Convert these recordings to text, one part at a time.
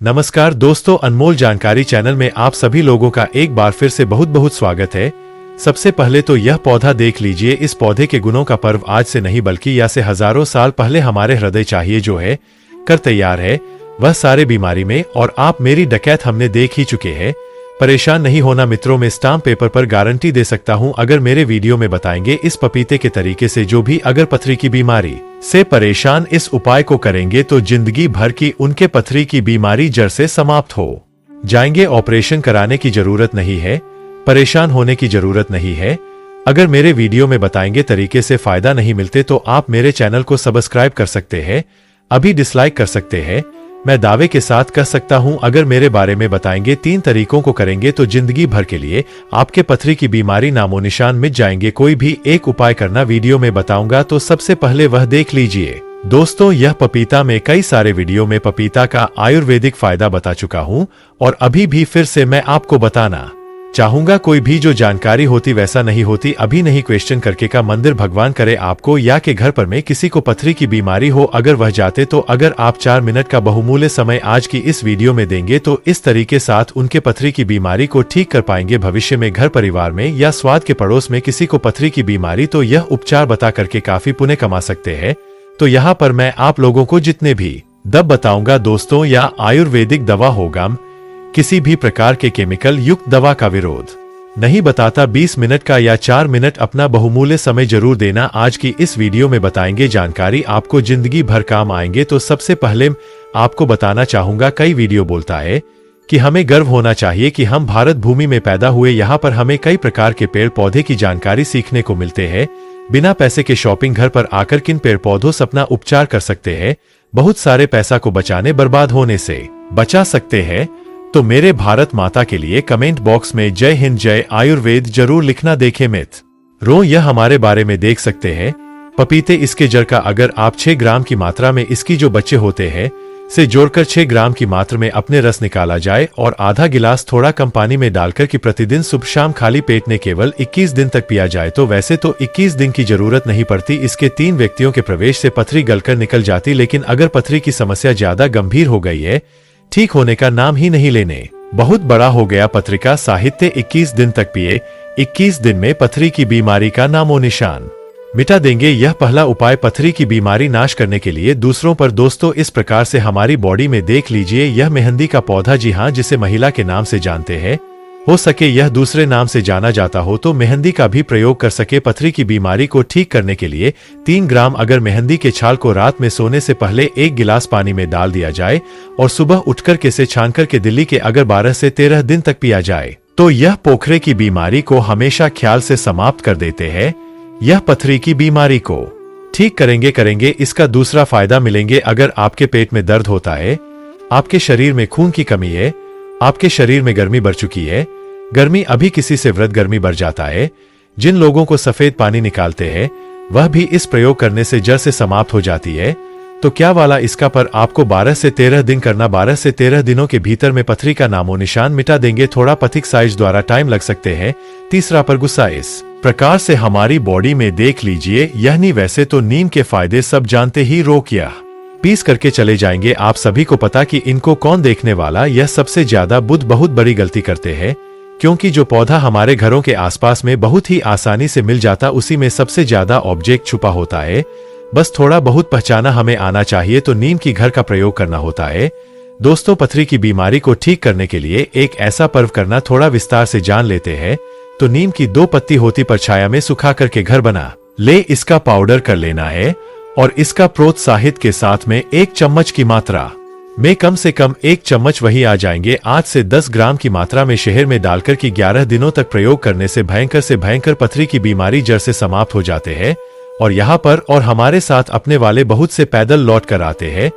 नमस्कार दोस्तों, अनमोल जानकारी चैनल में आप सभी लोगों का एक बार फिर से बहुत बहुत स्वागत है। सबसे पहले तो यह पौधा देख लीजिए। इस पौधे के गुणों का पर्व आज से नहीं बल्कि या से हजारों साल पहले हमारे हृदय चाहिए जो है कर तैयार है, वह सारे बीमारी में। और आप मेरी डकैत हमने देख ही चुके हैं। परेशान नहीं होना मित्रों, में स्टाम्प पेपर पर गारंटी दे सकता हूं अगर मेरे वीडियो में बताएंगे इस पपीते के तरीके से जो भी अगर पथरी की बीमारी से परेशान इस उपाय को करेंगे तो जिंदगी भर की उनके पथरी की बीमारी जड़ से समाप्त हो जाएंगे। ऑपरेशन कराने की जरूरत नहीं है, परेशान होने की जरूरत नहीं है। अगर मेरे वीडियो में बताएंगे तरीके से फायदा नहीं मिलते तो आप मेरे चैनल को सब्सक्राइब कर सकते हैं, अभी डिसलाइक कर सकते हैं। मैं दावे के साथ कह सकता हूं अगर मेरे बारे में बताएंगे 3 तरीकों को करेंगे तो जिंदगी भर के लिए आपके पथरी की बीमारी नामो निशान मिट जाएंगे। कोई भी एक उपाय करना वीडियो में बताऊंगा तो सबसे पहले वह देख लीजिए। दोस्तों, यह पपीता में कई सारे वीडियो में पपीता का आयुर्वेदिक फायदा बता चुका हूं और अभी भी फिर से मैं आपको बताना चाहूंगा। कोई भी जो जानकारी होती वैसा नहीं होती, अभी नहीं क्वेश्चन करके का मंदिर भगवान करे आपको या के घर पर में किसी को पथरी की बीमारी हो अगर वह जाते तो अगर आप 4 मिनट का बहुमूल्य समय आज की इस वीडियो में देंगे तो इस तरीके साथ उनके पथरी की बीमारी को ठीक कर पाएंगे। भविष्य में घर परिवार में या स्वाद के पड़ोस में किसी को पथरी की बीमारी तो यह उपचार बता करके काफी पुण्य कमा सकते हैं। तो यहाँ पर मैं आप लोगों को जितने भी दब बताऊंगा दोस्तों, या आयुर्वेदिक दवा होगा, किसी भी प्रकार के केमिकल युक्त दवा का विरोध नहीं बताता। 20 मिनट का या 4 मिनट अपना बहुमूल्य समय जरूर देना। आज की इस वीडियो में बताएंगे जानकारी आपको जिंदगी भर काम आएंगे। तो सबसे पहले आपको बताना चाहूंगा, कई वीडियो बोलता है कि हमें गर्व होना चाहिए कि हम भारत भूमि में पैदा हुए। यहाँ पर हमें कई प्रकार के पेड़ पौधे की जानकारी सीखने को मिलते हैं। बिना पैसे के शॉपिंग घर पर आकर किन पेड़ पौधों से अपना उपचार कर सकते हैं, बहुत सारे पैसा को बचाने बर्बाद होने से बचा सकते हैं। तो मेरे भारत माता के लिए कमेंट बॉक्स में जय हिंद जय आयुर्वेद जरूर लिखना। देखे मित्रों, यह हमारे बारे में देख सकते हैं। पपीते इसके जड़ का अगर आप 6 ग्राम की मात्रा में इसकी जो बच्चे होते हैं से जोड़कर 6 ग्राम की मात्रा में अपने रस निकाला जाए और आधा गिलास थोड़ा कम पानी में डालकर कि प्रतिदिन सुबह शाम खाली पेट में केवल 21 दिन तक पिया जाए तो वैसे तो 21 दिन की जरूरत नहीं पड़ती। इसके 3 व्यक्तियों के प्रवेश से पथरी गलकर निकल जाती। लेकिन अगर पथरी की समस्या ज्यादा गंभीर हो गई है, ठीक होने का नाम ही नहीं लेने, बहुत बड़ा हो गया पत्रिका साहित्य 21 दिन तक पिए, 21 दिन में पथरी की बीमारी का नामो निशान मिटा देंगे। यह पहला उपाय पथरी की बीमारी नाश करने के लिए दूसरों पर। दोस्तों, इस प्रकार से हमारी बॉडी में देख लीजिए, यह मेहंदी का पौधा, जी हाँ, जिसे महिला के नाम से जानते हैं, हो सके यह दूसरे नाम से जाना जाता हो तो मेहंदी का भी प्रयोग कर सके। पथरी की बीमारी को ठीक करने के लिए 3 ग्राम अगर मेहंदी के छाल को रात में सोने से पहले 1 गिलास पानी में डाल दिया जाए और सुबह उठकर के से छानकर के दिल्ली के अगर 12 से 13 दिन तक पिया जाए तो यह पोखरे की बीमारी को हमेशा ख्याल से समाप्त कर देते हैं। यह पथरी की बीमारी को ठीक करेंगे। इसका दूसरा फायदा मिलेंगे अगर आपके पेट में दर्द होता है, आपके शरीर में खून की कमी है, आपके शरीर में गर्मी बढ़ चुकी है, गर्मी अभी किसी से व्रत गर्मी बढ़ जाता है, जिन लोगों को सफेद पानी निकालते हैं वह भी इस प्रयोग करने से जड़ से समाप्त हो जाती है। तो क्या वाला इसका पर आपको 12 से 13 दिन करना। 12 से 13 दिनों के भीतर में पथरी का नामो निशान मिटा देंगे। थोड़ा पथिक साइज द्वारा टाइम लग सकते हैं। तीसरा पर गुस्सा। इस प्रकार से हमारी बॉडी में देख लीजिए, यह नहीं वैसे तो नीम के फायदे सब जानते ही रोकिया पीस करके चले जाएंगे। आप सभी को पता कि इनको कौन देखने वाला, यह सबसे ज्यादा बुद्ध बहुत बड़ी गलती करते हैं क्योंकि जो पौधा हमारे घरों के आसपास में बहुत ही आसानी से मिल जाता उसी में सबसे ज्यादा ऑब्जेक्ट छुपा होता है। बस थोड़ा बहुत पहचाना हमें आना चाहिए। तो नीम की घर का प्रयोग करना होता है। दोस्तों, पथरी की बीमारी को ठीक करने के लिए एक ऐसा पर्व करना थोड़ा विस्तार से जान लेते हैं। तो नीम की 2 पत्ती होती पर छाया में सुखा करके घर बना ले, इसका पाउडर कर लेना है और इसका प्रोत्साहित के साथ में 1 चम्मच की मात्रा में कम से कम 1 चम्मच वही आ जाएंगे 8 से 10 ग्राम की मात्रा में शहर में डालकर कि 11 दिनों तक प्रयोग करने से भयंकर पथरी की बीमारी जड़ से समाप्त हो जाते हैं। और यहाँ पर और हमारे साथ अपने वाले बहुत से पैदल लौट कर आते हैं।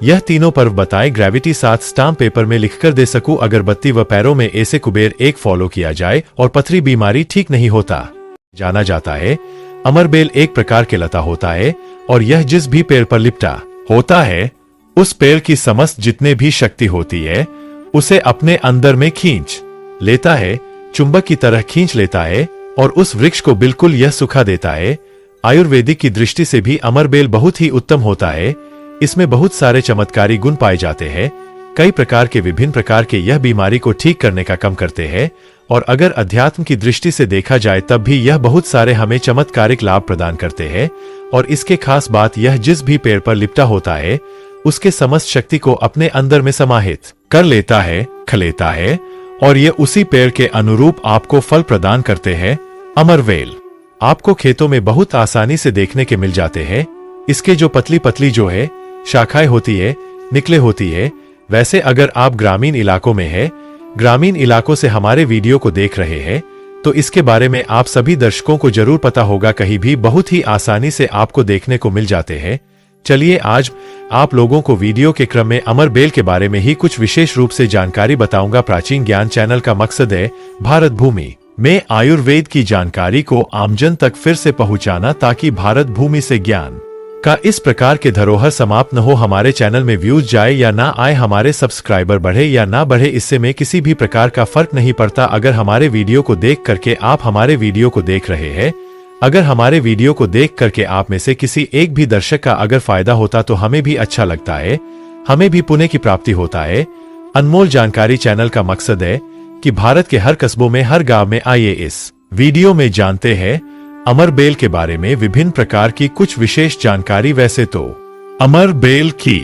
यह तीनों पर्व बताएं ग्रेविटी साथ स्टाम्प पेपर में लिखकर दे सकूं। अगरबत्ती व पैरों में ऐसे कुबेर एक फॉलो किया जाए और पथरी बीमारी ठीक नहीं होता। जाना जाता है अमरबेल एक प्रकार के लता होता है और यह जिस भी पेड़ पर लिपटा होता है उस पेड़ की समस्त जितने भी शक्ति होती है उसे अपने अंदर में खींच लेता है, चुंबक की तरह खींच लेता है और उस वृक्ष को बिल्कुल यह सुखा देता है। आयुर्वेदिक की दृष्टि से भी अमरबेल बहुत ही उत्तम होता है। इसमें बहुत सारे चमत्कारी गुण पाए जाते हैं। कई प्रकार के विभिन्न प्रकार के यह बीमारी को ठीक करने का काम करते हैं, और अगर अध्यात्म की दृष्टि से देखा जाए तब भी यह बहुत सारे हमें चमत्कारिक लाभ प्रदान करते हैं। और इसके खास बात यह जिस भी पेड़ पर लिपटा होता है उसके समस्त शक्ति को अपने अंदर में समाहित कर लेता है, खलेता है, और ये उसी पेड़ के अनुरूप आपको फल प्रदान करते हैं। अमरवेल आपको खेतों में बहुत आसानी से देखने के मिल जाते हैं। इसके जो पतली पतली जो है शाखाएं होती है, निकले होती है। वैसे अगर आप ग्रामीण इलाकों में है, ग्रामीण इलाकों से हमारे वीडियो को देख रहे हैं, तो इसके बारे में आप सभी दर्शकों को जरूर पता होगा। कहीं भी बहुत ही आसानी से आपको देखने को मिल जाते हैं। चलिए आज आप लोगों को वीडियो के क्रम में अमरबेल के बारे में ही कुछ विशेष रूप से जानकारी बताऊंगा। प्राचीन ज्ञान चैनल का मकसद है भारत भूमि में आयुर्वेद की जानकारी को आमजन तक फिर से पहुंचाना, ताकि भारत भूमि से ज्ञान का इस प्रकार के धरोहर समाप्त न हो। हमारे चैनल में व्यूज जाए या ना आए, हमारे सब्सक्राइबर बढ़े या ना बढ़े, इससे में किसी भी प्रकार का फर्क नहीं पड़ता। अगर हमारे वीडियो को देख करके आप हमारे वीडियो को देख रहे हैं, अगर हमारे वीडियो को देख करके आप में से किसी एक भी दर्शक का अगर फायदा होता तो हमें भी अच्छा लगता है, हमें भी पुण्य की प्राप्ति होता है। अनमोल जानकारी चैनल का मकसद है कि भारत के हर कस्बों में, हर गांव में आइए इस वीडियो में जानते हैं अमरबेल के बारे में विभिन्न प्रकार की कुछ विशेष जानकारी। वैसे तो अमरबेल की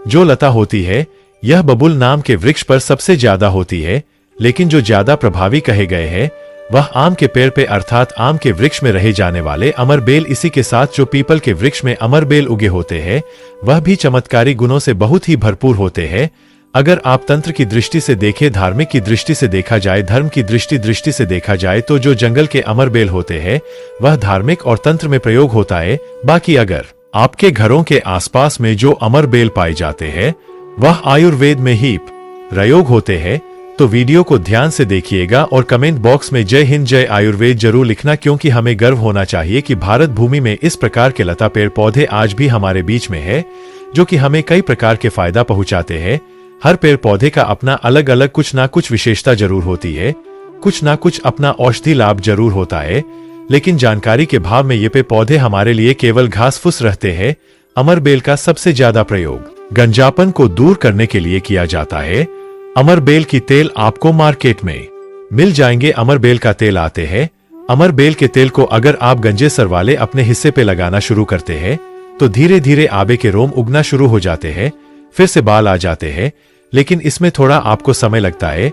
जो लता होती है यह बबुल नाम के वृक्ष पर सबसे ज्यादा होती है, लेकिन जो ज्यादा प्रभावी कहे गए हैं वह आम के पेड़ पे अर्थात आम के वृक्ष में रहे जाने वाले अमरबेल। इसी के साथ जो पीपल के वृक्ष में अमरबेल उगे होते हैं वह भी चमत्कारी गुणों से बहुत ही भरपूर होते हैं। अगर आप तंत्र की दृष्टि से देखें, धार्मिक की दृष्टि से देखा जाए, धर्म की दृष्टि से देखा जाए, तो जो जंगल के अमरबेल होते हैं वह धार्मिक और तंत्र में प्रयोग होता है। बाकी अगर आपके घरों के आसपास में जो अमरबेल पाए जाते हैं वह आयुर्वेद में ही प्रयोग होते हैं। तो वीडियो को ध्यान से देखिएगा और कमेंट बॉक्स में जय हिंद जय आयुर्वेद जरूर लिखना, क्योंकि हमें गर्व होना चाहिए कि भारत भूमि में इस प्रकार के लता पेड़ पौधे आज भी हमारे बीच में है, जो कि हमें कई प्रकार के फायदा पहुंचाते हैं। हर पेड़ पौधे का अपना अलग अलग कुछ ना कुछ विशेषता जरूर होती है, कुछ ना कुछ अपना औषधि लाभ जरूर होता है, लेकिन जानकारी के भाव में ये पेड़ पौधे हमारे लिए केवल घास फूस रहते हैं। अमरबेल का सबसे ज्यादा प्रयोग गंजापन को दूर करने के लिए किया जाता है। अमरबेल की तेल आपको मार्केट में मिल जाएंगे। अमरबेल का तेल आते हैं। अमरबेल के तेल को अगर आप गंजे सर वाले अपने हिस्से पे लगाना शुरू करते हैं तो धीरे धीरे आबे के रोम उगना शुरू हो जाते हैं, फिर से बाल आ जाते हैं, लेकिन इसमें थोड़ा आपको समय लगता है।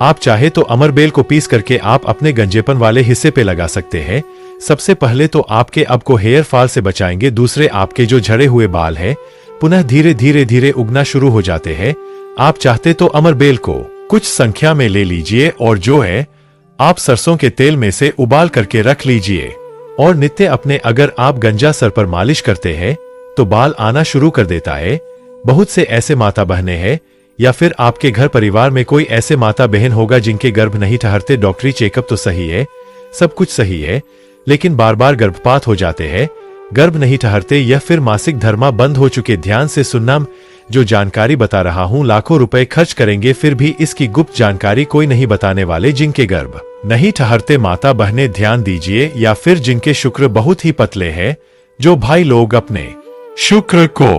आप चाहे तो अमरबेल को पीस करके आप अपने गंजेपन वाले हिस्से पे लगा सकते हैं। सबसे पहले तो आपके आपको हेयर फॉल से बचाएंगे, दूसरे आपके जो झड़े हुए बाल हैं पुनः धीरे धीरे धीरे उगना शुरू हो जाते हैं। आप चाहते तो अमरबेल को कुछ संख्या में ले लीजिए और जो है आप सरसों के तेल में से उबाल करके रख लीजिए, और नित्य अपने अगर आप गंजा सर पर मालिश करते हैं तो बाल आना शुरू कर देता है। बहुत से ऐसे माता बहनें हैं या फिर आपके घर परिवार में कोई ऐसे माता बहन होगा जिनके गर्भ नहीं ठहरते। डॉक्टरी चेकअप तो सही है, सब कुछ सही है, लेकिन बार बार गर्भपात हो जाते हैं, गर्भ नहीं ठहरते या फिर मासिक धर्मा बंद हो चुके। ध्यान से सुनना, जो जानकारी बता रहा हूं लाखों रुपए खर्च करेंगे फिर भी इसकी गुप्त जानकारी कोई नहीं बताने वाले। जिनके गर्भ नहीं ठहरते माता बहनें ध्यान दीजिए, या फिर जिनके शुक्र बहुत ही पतले हैं, जो भाई लोग अपने शुक्र को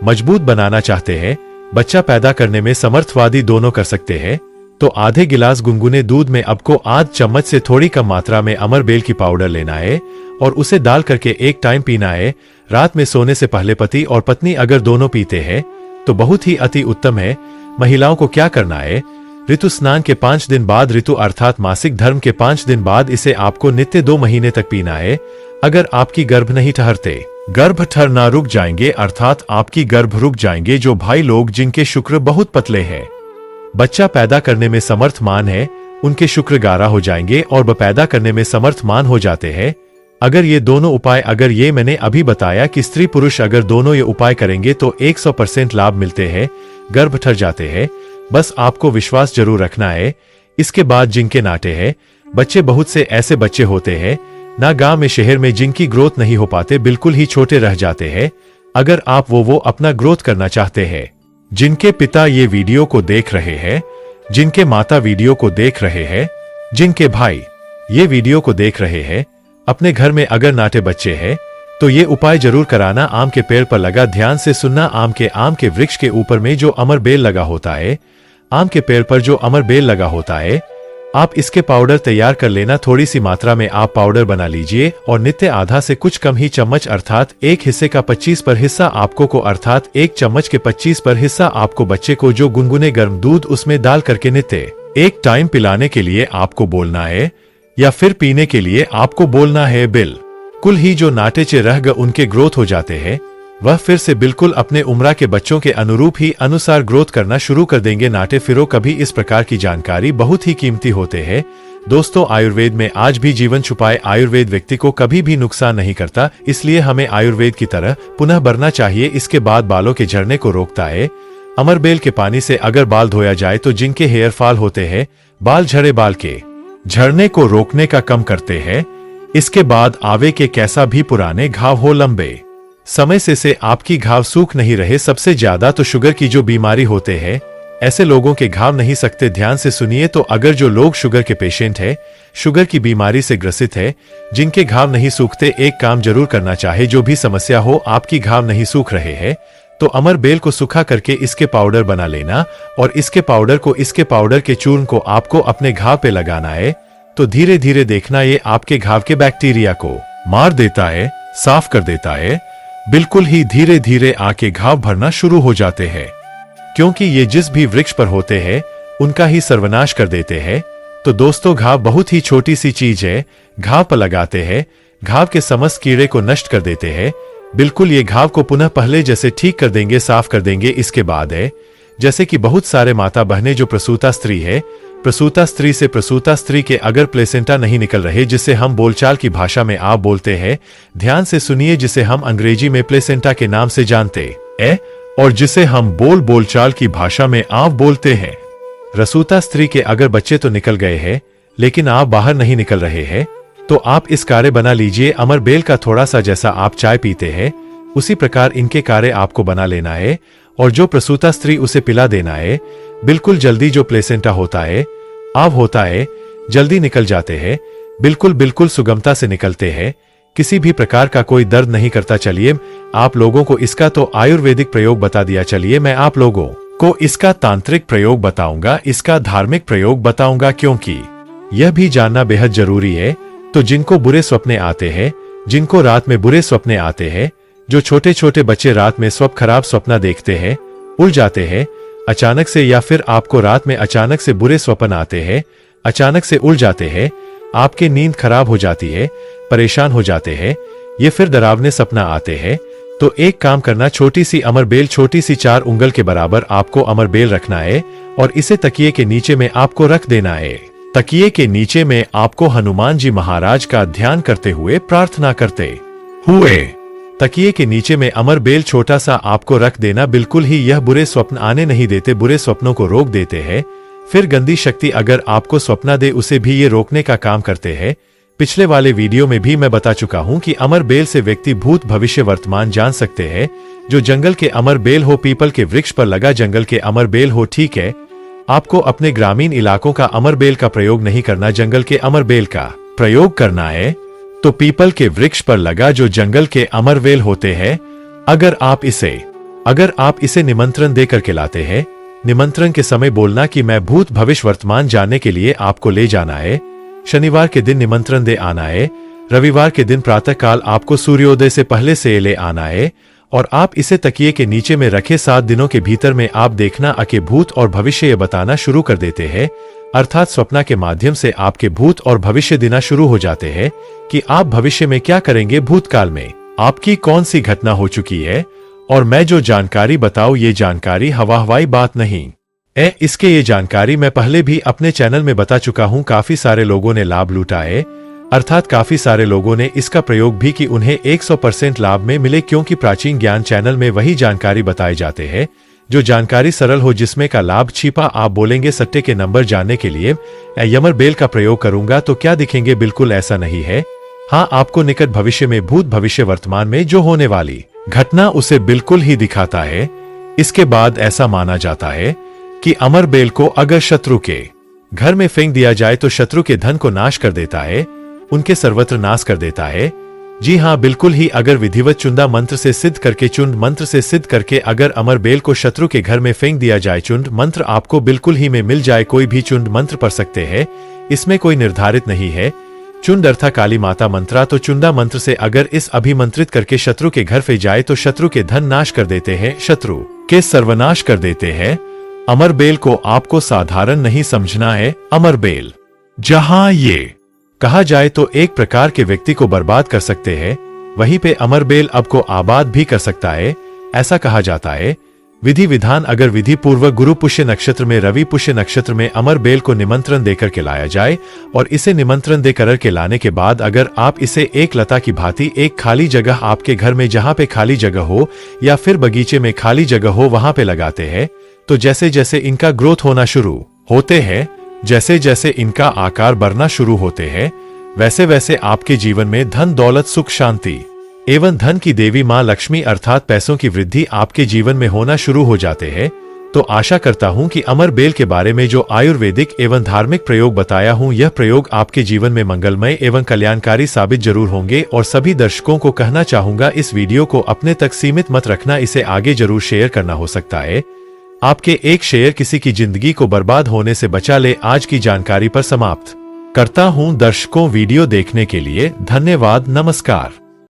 मजबूत बनाना चाहते हैं, बच्चा पैदा करने में समर्थवादी दोनों कर सकते हैं, तो आधे गिलास गुनगुने दूध में आपको आध चम्मच से थोड़ी कम मात्रा में अमरबेल की पाउडर लेना है और उसे डाल करके एक टाइम पीना है। रात में सोने से पहले पति और पत्नी अगर दोनों पीते हैं तो बहुत ही अति उत्तम है। महिलाओं को क्या करना है, ऋतु स्नान के 5 दिन बाद, ऋतु अर्थात मासिक धर्म के 5 दिन बाद इसे आपको नित्य 2 महीने तक पीना है। अगर आपकी गर्भ नहीं ठहरते, गर्भ ठहरना रुक जाएंगे अर्थात आपकी गर्भ रुक जाएंगे, जो भाई लोग जिनके शुक्र बहुत पतले हैं, बच्चा पैदा करने में समर्थमान है, उनके शुक्र गारा हो जाएंगे और पैदा करने में समर्थमान हो जाते हैं। अगर ये दोनों उपाय, अगर ये मैंने अभी बताया कि स्त्री पुरुष अगर दोनों ये उपाय करेंगे तो 100% लाभ मिलते हैं, गर्भ ठहर जाते हैं। बस आपको विश्वास जरूर रखना है। इसके बाद जिनके नाटे हैं बच्चे, बहुत से ऐसे बच्चे होते हैं ना गांव में शहर में जिनकी ग्रोथ नहीं हो पाते, बिल्कुल ही छोटे रह जाते हैं। अगर आप वो अपना ग्रोथ करना चाहते हैं, जिनके पिता ये वीडियो को देख रहे हैं, जिनके माता वीडियो को देख रहे हैं, जिनके भाई ये वीडियो को देख रहे हैं, अपने घर में अगर नाटे बच्चे हैं तो ये उपाय जरूर कराना। आम के पेड़ पर लगा, ध्यान से सुनना। आम के वृक्ष के ऊपर में जो अमर बेल लगा होता है, आम के पेड़ पर जो अमर बेल लगा होता है, आप इसके पाउडर तैयार कर लेना। थोड़ी सी मात्रा में आप पाउडर बना लीजिए और नित्य आधा से कुछ कम ही चम्मच अर्थात एक हिस्से का 25 पर हिस्सा आपको को अर्थात एक चम्मच के 25 पर हिस्सा आपको बच्चे को जो गुनगुने गर्म दूध उसमें डाल करके नित्य एक टाइम पिलाने के लिए आपको बोलना है या फिर पीने के लिए आपको बोलना है। बिल्कुल ही जो नाटेचे रह गए उनके ग्रोथ हो जाते हैं, वह फिर से बिल्कुल अपने उम्र के बच्चों के अनुरूप ही अनुसार ग्रोथ करना शुरू कर देंगे। नाटे फिरो कभी इस प्रकार की जानकारी बहुत ही कीमती होते हैं। दोस्तों, आयुर्वेद में आज भी जीवन छुपाए। आयुर्वेद व्यक्ति को कभी भी नुकसान नहीं करता, इसलिए हमें आयुर्वेद की तरह पुनः बढ़ना चाहिए। इसके बाद बालों के झड़ने को रोकता है। अमरबेल के पानी से अगर बाल धोया जाए तो जिनके हेयर फॉल होते हैं, बाल झड़े, बाल के झड़ने को रोकने का कम करते हैं। इसके बाद आवे के कैसा भी पुराने घाव हो, लंबे समय से आपकी घाव सूख नहीं रहे। सबसे ज्यादा तो शुगर की जो बीमारी होते हैं, ऐसे लोगों के घाव नहीं सकते। ध्यान से सुनिए। तो अगर जो लोग शुगर के पेशेंट है, शुगर की बीमारी से ग्रसित है, जिनके घाव नहीं सूखते, एक काम जरूर करना चाहे। जो भी समस्या हो, आपकी घाव नहीं सूख रहे हैं, तो अमर बेल को सूखा करके इसके पाउडर बना लेना और इसके पाउडर के चूर्ण को आपको अपने घाव पे लगाना है। तो धीरे धीरे देखना, ये आपके घाव के बैक्टीरिया को मार देता है, साफ कर देता है। बिल्कुल ही धीरे धीरे आके घाव भरना शुरू हो जाते हैं, क्योंकि ये जिस भी वृक्ष पर होते हैं उनका ही सर्वनाश कर देते हैं। तो दोस्तों, घाव बहुत ही छोटी सी चीज है। घाव पर लगाते हैं, घाव के समस्त कीड़े को नष्ट कर देते हैं। बिल्कुल ये घाव को पुनः पहले जैसे ठीक कर देंगे, साफ कर देंगे। इसके बाद है जैसे कि बहुत सारे माता बहनें जो प्रसूता स्त्री है, प्रसूता स्त्री के अगर प्लेसेंटा नहीं निकल रहे, जिसे हम बोलचाल की भाषा में आप बोलते हैं, ध्यान से सुनिए, जिसे हम अंग्रेजी में प्लेसेंटा के नाम से जानते हैं और जिसे हम बोलचाल की भाषा में आप बोलते हैं। रसूता स्त्री के अगर बच्चे तो निकल गए हैं, लेकिन आप बाहर नहीं निकल रहे हैं, तो आप इस कार्य बना लीजिए। अमर बेल का थोड़ा सा जैसा आप चाय पीते हैं, उसी प्रकार इनके कार्य आपको बना लेना है और जो प्रसूता स्त्री उसे पिला देना है। बिल्कुल जल्दी जो प्लेसेंटा होता है, आप होता है, जल्दी निकल जाते हैं। बिल्कुल सुगमता से निकलते हैं, किसी भी प्रकार का कोई दर्द नहीं करता। चलिए, आप लोगों को इसका तो आयुर्वेदिक प्रयोग बता दिया। चलिए, मैं आप लोगों को इसका तांत्रिक प्रयोग बताऊंगा, इसका धार्मिक प्रयोग बताऊंगा, क्योंकि यह भी जानना बेहद जरूरी है। तो जिनको बुरे सपने आते हैं, जिनको रात में बुरे सपने आते हैं, जो छोटे छोटे बच्चे रात में खराब सपना देखते हैं, उड़ जाते हैं अचानक से, या फिर आपको रात में अचानक से बुरे स्वप्न आते हैं, अचानक से उड़ जाते हैं, आपकी नींद खराब हो जाती है, परेशान हो जाते हैं, ये फिर डरावने सपना आते हैं, तो एक काम करना, छोटी सी अमरबेल, छोटी सी 4 उंगल के बराबर आपको अमरबेल रखना है और इसे तकिए के नीचे में आपको रख देना है। तकिए के नीचे में आपको हनुमान जी महाराज का ध्यान करते हुए प्रार्थना करते हुए तकिए के नीचे में अमरबेल छोटा सा आपको रख देना। बिल्कुल ही यह बुरे स्वप्न आने नहीं देते, बुरे स्वप्नों को रोक देते हैं। फिर गंदी शक्ति अगर आपको स्वप्न दे, उसे भी ये रोकने का काम करते हैं। पिछले वाले वीडियो में भी मैं बता चुका हूं कि अमरबेल से व्यक्ति भूत भविष्य वर्तमान जान सकते हैं। जो जंगल के अमरबेल हो, पीपल के वृक्ष पर लगा जंगल के अमरबेल हो, ठीक है, आपको अपने ग्रामीण इलाकों का अमरबेल का प्रयोग नहीं करना, जंगल के अमरबेल का प्रयोग करना है। तो पीपल के वृक्ष पर लगा जो जंगल के अमरबेल होते हैं, अगर आप इसे निमंत्रण देकर के लाते हैं, निमंत्रण के समय बोलना कि मैं भूत भविष्य वर्तमान जानने के लिए आपको ले जाना है। शनिवार के दिन निमंत्रण दे आना है, रविवार के दिन प्रातः काल आपको सूर्योदय से पहले से ले आना है और आप इसे तकिए के नीचे में रखे 7 दिनों के भीतर में आप देखना कि भूत और भविष्य ये बताना शुरू कर देते हैं। अर्थात स्वप्न के माध्यम से आपके भूत और भविष्य देना शुरू हो जाते हैं कि आप भविष्य में क्या करेंगे, भूतकाल में आपकी कौन सी घटना हो चुकी है। और मैं जो जानकारी बताऊं, ये जानकारी हवाई बात नहीं है। इसके ये जानकारी मैं पहले भी अपने चैनल में बता चुका हूं। काफी सारे लोगों ने लाभ लूटा है, अर्थात काफी सारे लोगों ने इसका प्रयोग भी कि उन्हें 100% लाभ में मिले, क्योंकि प्राचीन ज्ञान चैनल में वही जानकारी बताए जाते हैं जो जानकारी सरल हो, जिसमें का लाभ छिपा। आप बोलेंगे सट्टे के नंबर जानने के लिए यमर बेल का प्रयोग करूंगा तो क्या दिखेंगे, बिल्कुल ऐसा नहीं है। हाँ, आपको निकट भविष्य में भूत भविष्य वर्तमान में जो होने वाली घटना उसे बिल्कुल ही दिखाता है। इसके बाद ऐसा माना जाता है कि अमर बेल को अगर शत्रु के घर में फेंक दिया जाए तो शत्रु के धन को नाश कर देता है, उनके सर्वत्र नाश कर देता है। जी हाँ, बिल्कुल ही। अगर विधिवत चुंदा मंत्र से सिद्ध करके, चुंड मंत्र से सिद्ध करके अगर अमर बेल को शत्रु के घर में फेंक दिया जाए, चुंड मंत्र आपको बिल्कुल ही में मिल जाए। कोई भी चुंड मंत्र पढ़ सकते हैं, इसमें कोई निर्धारित नहीं है। चुंड अर्थात काली माता मंत्रा, तो चुंदा मंत्र से अगर इस अभिमंत्रित करके शत्रु के घर पे जाए तो शत्रु के धन नाश कर देते हैं, शत्रु के सर्वनाश कर देते हैं। अमर बेल को आपको साधारण नहीं समझना है। अमर बेल जहां ये कहा जाए तो एक प्रकार के व्यक्ति को बर्बाद कर सकते हैं, वहीं पे अमर बेल अब को आबाद भी कर सकता है, ऐसा कहा जाता है। विधि विधान, अगर विधि पूर्वक गुरु पुष्य नक्षत्र में, रवि पुष्य नक्षत्र में अमर बेल को निमंत्रण देकर के लाया जाए और इसे निमंत्रण देकर के लाने के बाद अगर आप इसे एक लता की भांति एक खाली जगह आपके घर में जहां पे खाली जगह हो या फिर बगीचे में खाली जगह हो वहां पे लगाते हैं, तो जैसे जैसे इनका ग्रोथ होना शुरू होते हैं, जैसे जैसे इनका आकार बढ़ना शुरू होते हैं, वैसे वैसे आपके जीवन में धन दौलत सुख शांति एवं धन की देवी मां लक्ष्मी अर्थात पैसों की वृद्धि आपके जीवन में होना शुरू हो जाते हैं। तो आशा करता हूं कि अमर बेल के बारे में जो आयुर्वेदिक एवं धार्मिक प्रयोग बताया हूं, यह प्रयोग आपके जीवन में मंगलमय एवं कल्याणकारी साबित जरूर होंगे। और सभी दर्शकों को कहना चाहूंगा, इस वीडियो को अपने तक सीमित मत रखना, इसे आगे जरूर शेयर करना। हो सकता है आपके एक शेयर किसी की जिंदगी को बर्बाद होने से बचा ले। आज की जानकारी पर समाप्त करता हूं। दर्शकों, वीडियो देखने के लिए धन्यवाद। नमस्कार।